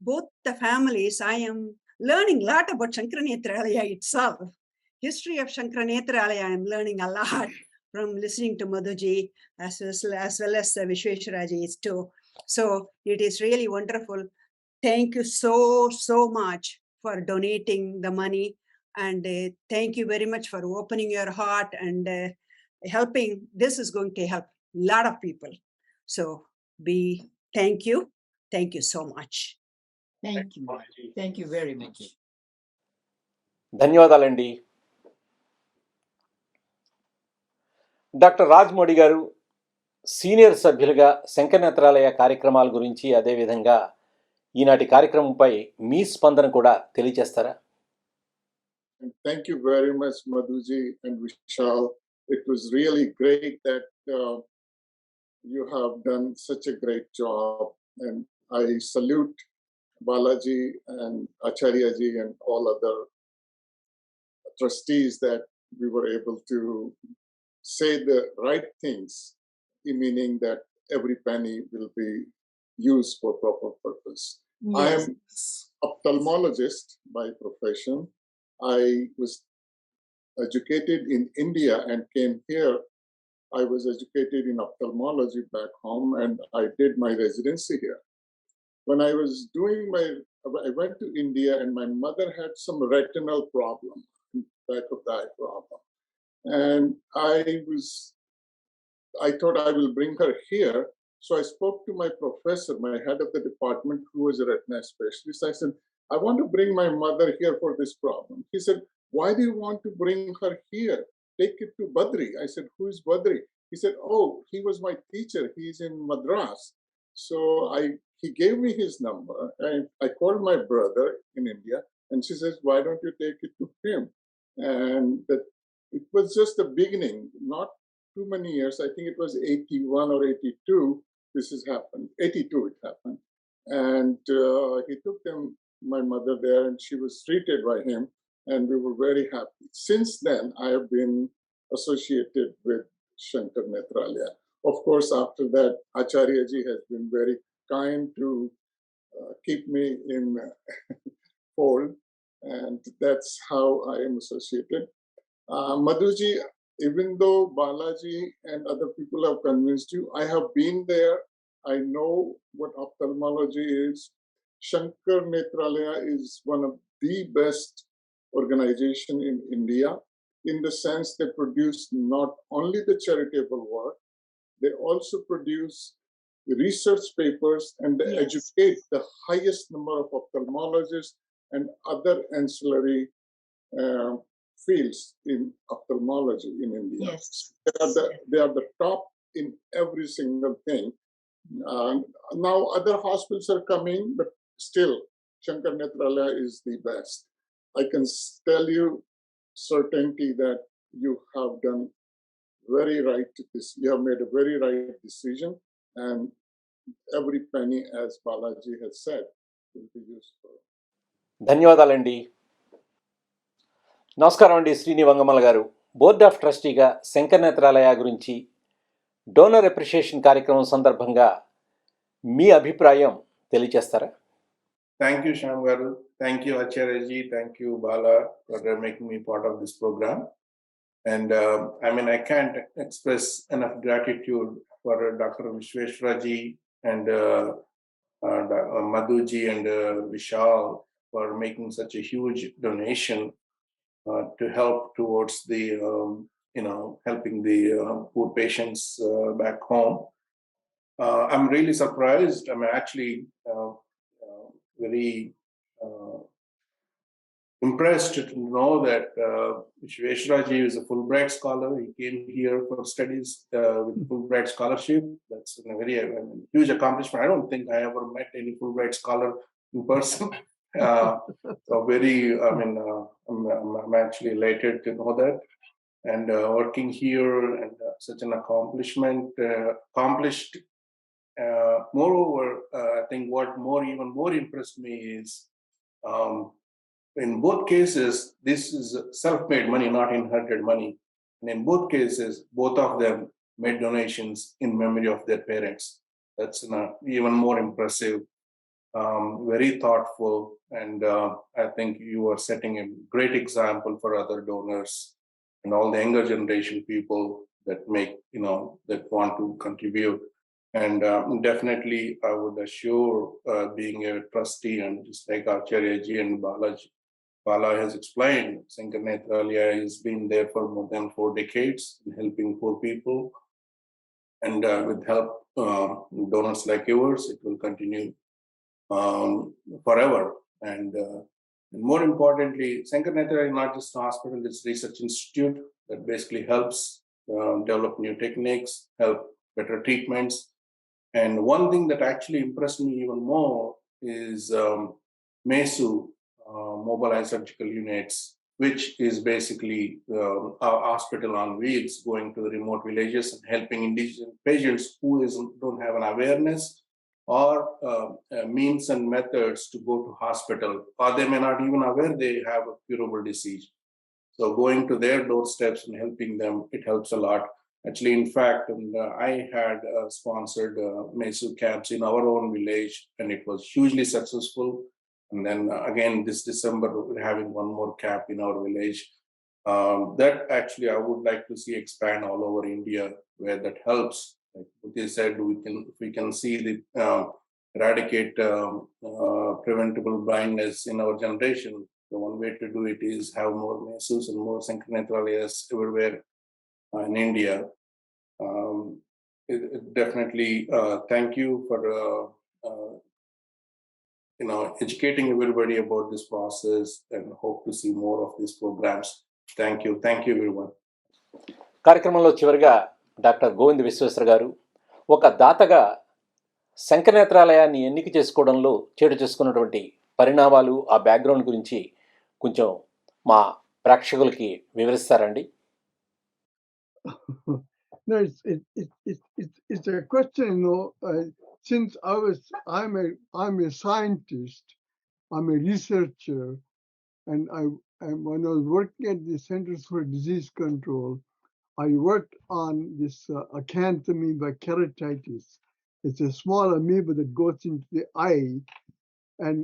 both the families, I am learning a lot about Sankara Nethralaya itself. History of Sankara Nethralaya, I am learning a lot from listening to Madhuji as well as Vishweshwara ji too. So it is really wonderful. Thank you so much for donating the money. And thank you very much for opening your heart and helping. This is going to help a lot of people. So thank you so much. Thank you very much. ధన్యవాదాలండి. Doctor రాజ్మోడి గారు, senior సభ్యులుగా శంకర్ నేత్రాలయ కార్యక్రమాల గురించి, అదేవిధంగా ఈనాటి కార్యక్రమంపై మీ స్పందన కూడా తెలియజేస్తారా? Thank you very much, Madhuji and Vishal. It was really great that you have done such a great job, and I salute Balaji and Acharyaji and all other trustees that we were able to say the right things, meaning that every penny will be used for proper purpose. Yes. I am ophthalmologist by profession. I was educated in India and came here. I was educated in ophthalmology back home, and I did my residency here. When I was I went to India, and my mother had some retinal problem, back of the eye problem. And I thought I will bring her here. So I spoke to my professor, my head of the department, who was a retina specialist. I said, I want to bring my mother here for this problem. He said, why do you want to bring her here? Take it to Badri. I said, who is Badri? He said, oh, he was my teacher. He's in Madras. So he gave me his number, and I called my brother in India, and she says, why don't you take it to him? And it was just the beginning, not too many years. I think it was 81 or 82. This has happened. 82 it happened. And he took my mother there, and she was treated by him, and we were very happy. Since then, I have been associated with Shankar Nethralaya. Of course, after that, Acharya ji has been very kind to keep me in fold, and that's how I am associated. Madhuji, even though Balaji and other people have convinced you, I have been there. I know what ophthalmology is. Sankara Nethralaya is one of the best organization in India, in the sense they produce not only the charitable work, they also produce research papers and they educate the highest number of ophthalmologists and other ancillary uh, fields in ophthalmology in India. Yes. They are the top in every single thing. Now other hospitals are coming, but still Sankara Nethralaya is the best. I can tell you certainty that you have done very right. You have made a very right decision, and every penny, as Balaji has said, will be useful. ధన్యవాదాలండి. నమస్కారం అండి శ్రీని వంగమల గారు. Board of ట్రస్టీగా Shankar Netralaya గురించి donor appreciation కార్యక్రమం సందర్భంగా మీ అభిప్రాయం తెలియజేస్తారా? Thank you, Shyam Garu. Thank you, Acharyaji. Thank you, Bala, for making me part of this program. And I can't express enough gratitude for Dr. Vishweshwaraji and Madhuji and Vishal for making such a huge donation to help towards the, helping the poor patients back home. I'm really surprised. I'm actually very impressed to know that Vishweshwaraji is a Fulbright scholar. He came here for studies with Fulbright scholarship. That's a very huge accomplishment. I don't think I ever met any Fulbright scholar in person. So I'm actually elated to know that. And working here and such an accomplished. Moreover, I think what even more impressed me is in both cases, this is self-made money, not inherited money. And in both cases, both of them made donations in memory of their parents. That's even more impressive, very thoughtful. And I think you are setting a great example for other donors and all the younger generation people that that want to contribute. And definitely, I would assure, being a trustee and just like Acharyaji and Bala has explained, Sankara Nethralaya has been there for more than 4 decades in helping poor people. And with help, donors like yours, it will continue forever. And more importantly, Sankara Nethralaya is not just a hospital, it's a research institute that basically helps develop new techniques, help better treatments. And one thing that actually impressed me even more is MESU, mobilized surgical units, which is basically a hospital on wheels going to the remote villages and helping indigenous patients who don't have an awareness or means and methods to go to hospital, or they may not even aware they have a curable disease. So going to their doorsteps and helping them, it helps a lot. Actually, in fact, I had sponsored MESU camps in our own village, and it was hugely successful. And then again, this December, we're having one more camp in our village. That actually I would like to see expand all over India, where that helps. Like they said, we can see the eradicate preventable blindness in our generation. The one way to do it is have more MESUs and more Sankara Nethralaya's everywhere in India. Definitely, thank you for educating everybody about this process, and hope to see more of these programs. Thank you everyone. కార్యక్రమంలో చివరిగా doctor Govind Visweswara గారు ఒక దాతగా శంకర నేత్రాలయాన్ని ఎన్నిక చేసుకోవడంలో చేటు చేసుకున్నటువంటి పరిణామాలు, ఆ బ్యాక్గ్రౌండ్ గురించి కొంచెం మా ప్రేక్షకులకి వివరిస్తారండి? No, it's a question. Since I'm a scientist, I'm a researcher, and when I was working at the Centers for Disease Control, I worked on this acanthamoeba keratitis. It's a small amoeba that goes into the eye and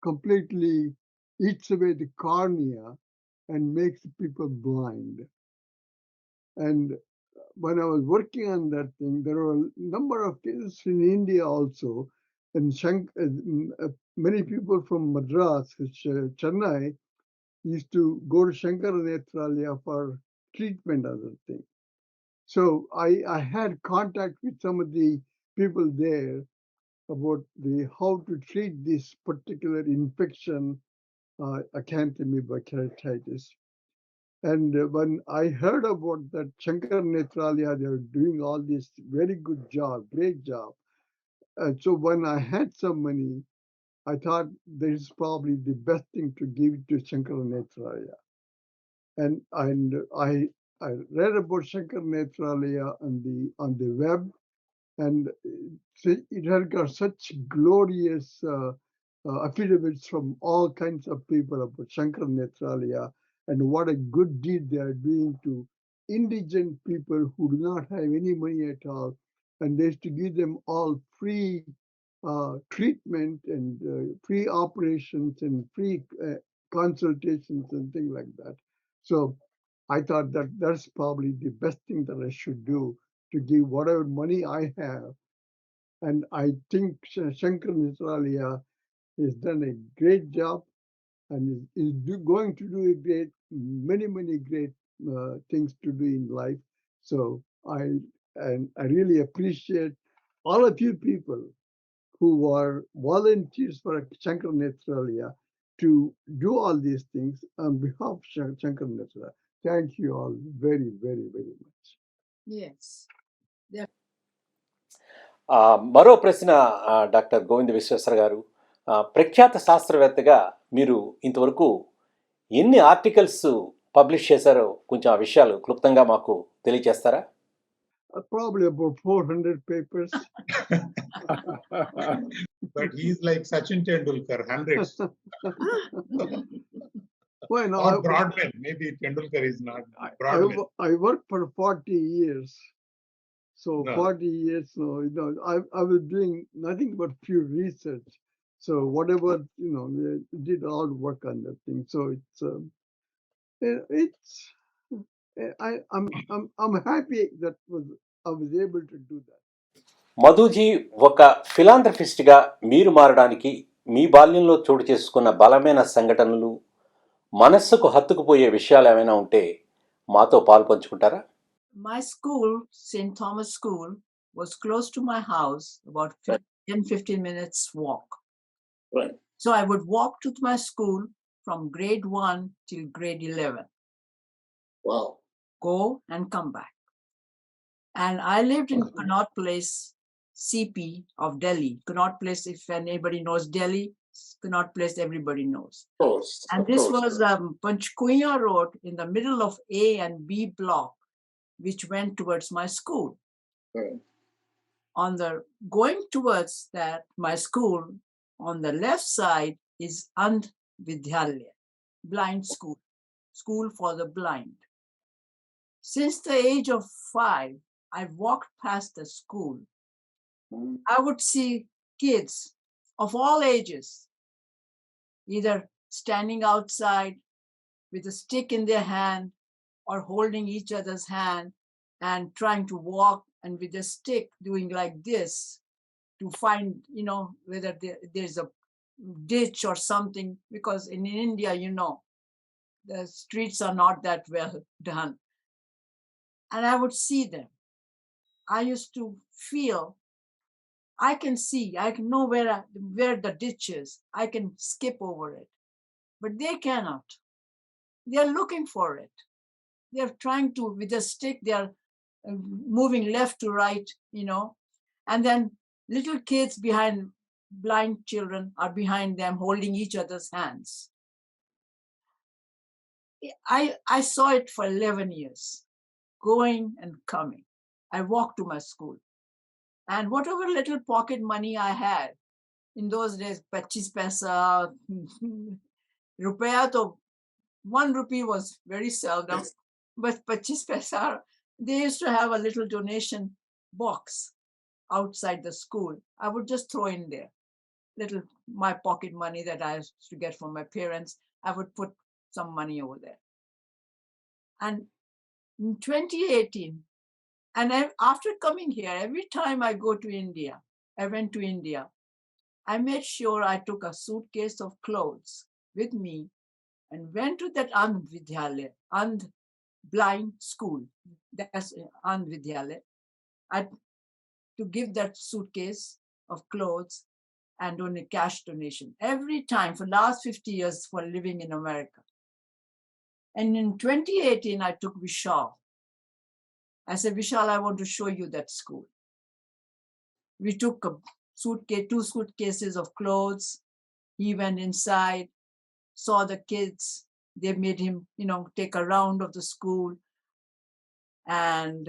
completely eats away the cornea and makes people blind. And when I was working on that thing, there were a number of cases in India also. And many people from Madras, Chennai, used to go to Sankara Nethralaya for treatment and other thing. So I had contact with some of the people there about how to treat this particular infection, acanthamoeba keratitis. And when I heard about that Sankara Nethralaya, they were doing all this very good job, great job. So when I had some money, I thought this is probably the best thing to give it to Sankara Nethralaya. And I read about Sankara Nethralaya on the web, and it had got such glorious affidavits from all kinds of people about Sankara Nethralaya and what a good deed they are doing to indigent people who do not have any money at all. And they used to give them all free treatment and free operations and free consultations and things like that. So I thought that that's probably the best thing that I should do, to give whatever money I have. And I think Sankara Nethralaya has done a great job and is going to do many great things to do in life. So I really appreciate all of you people who are volunteers for Sankara Nethralaya to do all these things on behalf of Sankara Nethralaya. Thank you all very, very, very much. Yes. మరో ప్రశ్న doctor Govinda Visweswara గారు, ప్రఖ్యాత శాస్త్రవేత్తగా మీరు ఇంతవరకు ఎన్ని articles publish చేశారో కొంచెం ఆ విషయాలు క్లుప్తంగా మాకు తెలియజేస్తారా? Probably about 400 papers. But he's like Sachin Tendulkar, hundreds. Well, no, or Broadman. Maybe Tendulkar is not Broadman. I worked for 40 years. So No. 40 years, I was doing nothing but few research. So whatever, did all work on that thing. So I'm happy that I was able to do that. మధుజీ, ఒక ఫిలాంథ్రఫిస్ట్గా మీరు మారడానికి మీ బాల్యంలో చోటు చేసుకున్న బలమైన సంఘటనలు, మనస్సుకు హత్తుకుపోయే విషయాలు ఏమైనా ఉంటే మాతో పాల్పంచుకుంటారా? My school, St. Thomas School, was close to my house, about 10-15 minutes walk. Right. So I would walk to my school from grade 1 till grade 11. Wow. Go and come back. And I lived in Connaught Place, CP of Delhi. Connaught Place, if anybody knows Delhi, Connaught Place everybody knows. Of course. And this was Panchkuya Road in the middle of A and B block, which went towards my school. Right. On the going towards that my school, on the left side is And Vidyalaya, blind school for the blind. Since the age of 5, I walked past the school. I would see kids of all ages, either standing outside with a stick in their hand or holding each other's hand and trying to walk, and with a stick doing like this to find, whether there's a ditch or something, because in India, the streets are not that well done. And I would see them. I used to feel, I can see, I can know where the ditch is. I can skip over it. But they cannot. They are looking for it. They are trying to, with a stick, they are moving left to right, and then little kids behind, blind children are behind them holding each other's hands. I saw it for 11 years, going and coming. I walked to my school. And whatever little pocket money I had, in those days, 25 paisa, rupaya, to 1 rupee was very seldom, but 25 paisa, they used to have a little donation box outside the school. I would just throw in there my pocket money that I used to get from my parents. I would put some money over there. And In 2018, and after coming here, every time I go to India, I went to India, I made sure I took a suitcase of clothes with me and went to that Andh Vidyalaya, Andh blind school. That's Andh Vidyalaya. To give that suitcase of clothes and only cash donation every time for last 50 years for living in America. And in 2018, I took Vishal. I said, Vishal, I want to show you that school. We took a suitcase, 2 suitcases of clothes. He went inside, saw the kids. They made him, take a round of the school. And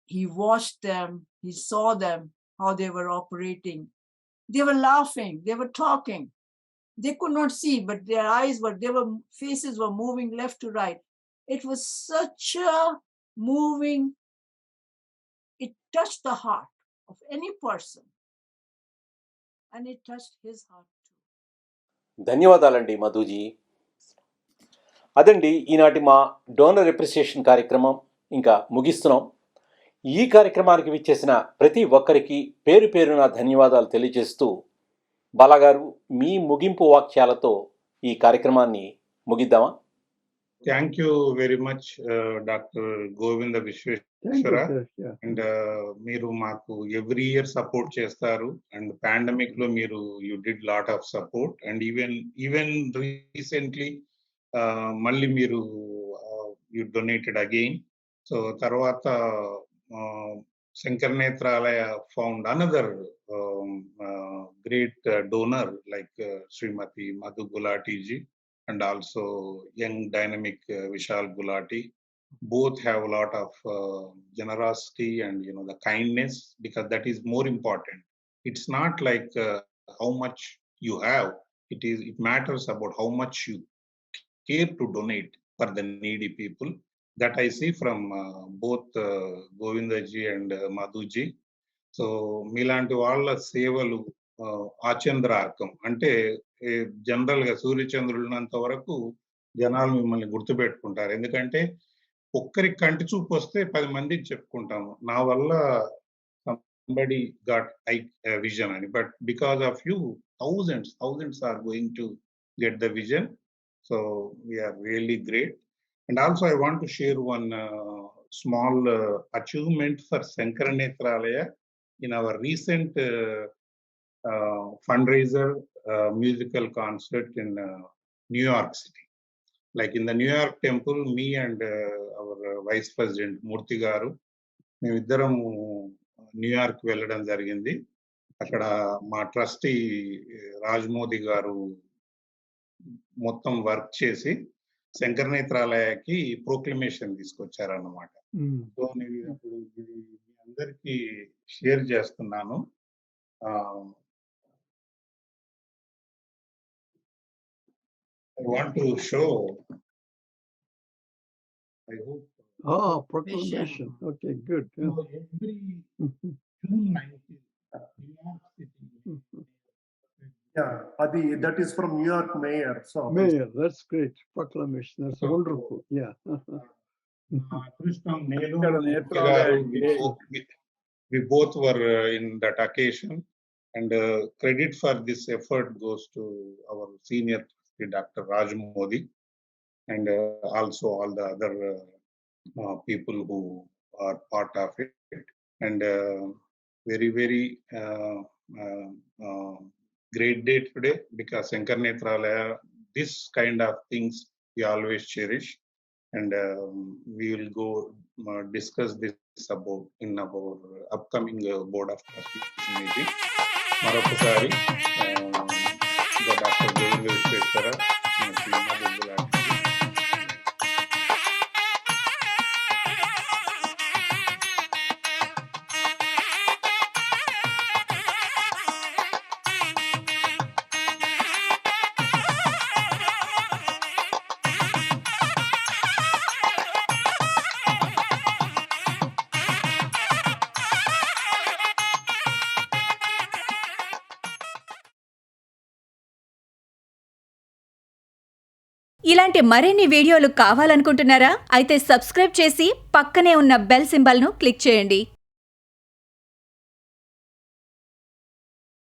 he watched them. He saw them, how they were operating. They were laughing. They were talking. They could not see, but their faces were moving left to right. It was such a moving, it touched the heart of any person. And it touched his heart too. ధన్యవాదాలండి మధుజీ. అదండి ఈనాటి మా donor appreciation కార్యక్రమం ఇంకా ముగిస్తున్నాం. ఈ కార్యక్రమానికి విచ్చేసిన ప్రతి ఒక్కరికి పేరు పేరున ధన్యవాదాలు తెలియజేస్తూ బాలాగారు మీ ముగింపు వాక్యాలతో ఈ కార్యక్రమాన్ని ముగిద్దామా? Thank you very much doctor Govinda Visweswara. And మీరు మాకు ఎవ్రీ ఇయర్ సపోర్ట్ చేస్తారు. అండ్ పాండమిక్ లో మీరు you did lot of support. And even recently మళ్ళీ మీరు యూ డొనేటెడ్ అగైన్. సో తర్వాత Sankara Nethralaya found another great donor like Srimati Madhu Gulati ji and also young dynamic Vishal Gulati. Both have a lot of generosity and the kindness, because that is more important. It's not like how much you have. It matters about how much you care to donate for the needy people. That I see from both Govinda ji and Madhu ji. So మీలాంటి వాళ్ళ సేవలు ఆచంద్రార్కం. అంటే జనరల్గా సూర్యచంద్రులున్నంత వరకు జనాలు మిమ్మల్ని గుర్తుపెట్టుకుంటారు. ఎందుకంటే ఒక్కరికి కంటి చూపు వస్తే 10 మందికి చెప్పుకుంటాము, నా వల్ల somebody got vision అని. But because of you thousands are going to get the vision. So we are really great. And also I want to share one small achievement for Sankara Nethralaya in our recent fundraiser musical concert in New York City. Like in the New York temple, me and our vice president Murthy garu, మేమిద్దరం New York వెళ్ళడం జరిగింది. అక్కడ మా trustee రాజమోదీ గారు మొత్తం work చేసి Shankara నేత్రాలయకి ప్రోక్లమేషన్ తీసుకొచ్చారన్నమాట. So నేను ఇప్పుడు ఇది మీ అందరికీ షేర్ చేస్తున్నాను. I want to show. I hope. Proclamation. Okay, good. So every June 19th, New York City. Yeah, Adi, that is from New York Mayor. So Mayor, that's great. Proclamation. That's wonderful. Yeah. Krishna Nelu garu, we both were in that occasion, and credit for this effort goes to our senior Dr. Raj Modi, and also all the other people who are part of it. And very great day today, because Sankara Nethralaya, this kind of things we always cherish. And we will go discuss this about in our upcoming Board of Trustees meeting. Marokasari, Dr. Govinda Vishweshwara, ఇలాంటి మరిన్ని వీడియోలు కావాలనుకుంటున్నారా? అయితే subscribe చేసి పక్కనే ఉన్న bell సింబల్ను click చేయండి.